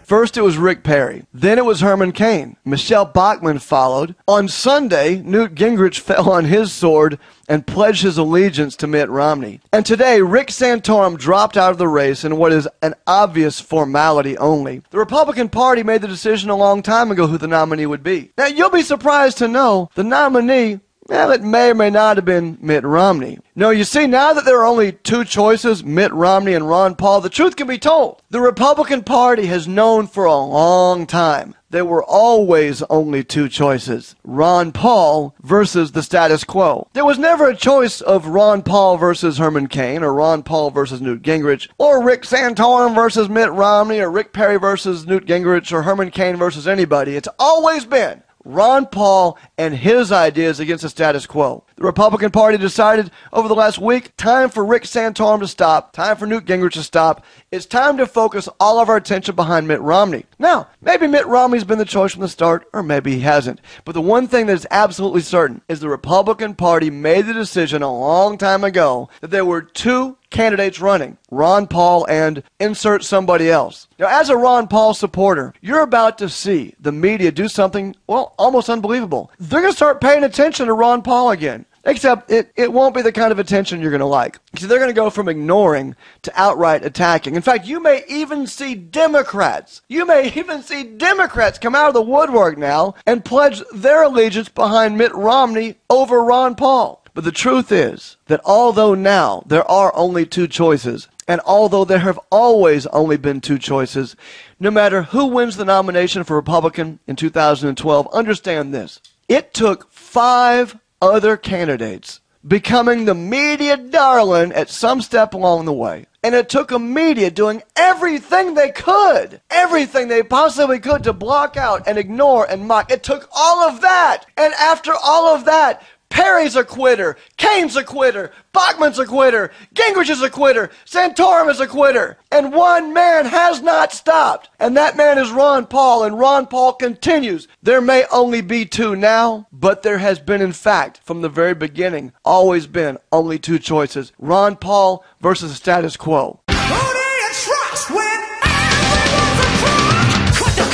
First it was Rick Perry, then it was Herman Cain. Michelle Bachmann followed. On Sunday, Newt Gingrich fell on his sword and pledged his allegiance to Mitt Romney. And today, Rick Santorum dropped out of the race in what is an obvious formality only. The Republican Party made the decision a long time ago who the nominee would be. Now, you'll be surprised to know the nominee, well, it may or may not have been Mitt Romney. No, you see, now that there are only two choices, Mitt Romney and Ron Paul, the truth can be told. The Republican Party has known for a long time there were always only two choices, Ron Paul versus the status quo. There was never a choice of Ron Paul versus Herman Cain, or Ron Paul versus Newt Gingrich, or Rick Santorum versus Mitt Romney, or Rick Perry versus Newt Gingrich, or Herman Cain versus anybody. It's always been Ron Paul and his ideas against the status quo. The Republican Party decided over the last week, time for Rick Santorum to stop, time for Newt Gingrich to stop. It's time to focus all of our attention behind Mitt Romney. Now, maybe Mitt Romney's been the choice from the start, or maybe he hasn't. But the one thing that is absolutely certain is the Republican Party made the decision a long time ago that there were two candidates running, Ron Paul and insert somebody else. Now, as a Ron Paul supporter, you're about to see the media do something, well, almost unbelievable. They're going to start paying attention to Ron Paul again. Except it won't be the kind of attention you're going to like. So they're going to go from ignoring to outright attacking. In fact, you may even see Democrats come out of the woodwork now and pledge their allegiance behind Mitt Romney over Ron Paul. But the truth is that although now there are only two choices, and although there have always only been two choices, no matter who wins the nomination for Republican in 2012, understand this. It took 5 other candidates becoming the media darling at some step along the way. And it took a media doing everything they could, everything they possibly could to block out and ignore and mock. It took all of that. And after all of that, Perry's a quitter, Cain's a quitter, Bachmann's a quitter, Gingrich is a quitter, Santorum is a quitter. And one man has not stopped. And that man is Ron Paul, and Ron Paul continues. There may only be two now, but there has been, in fact, from the very beginning, always been only two choices. Ron Paul versus the status quo. Trust when everyone's a crook. Cut the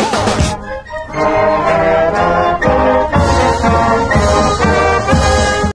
cord.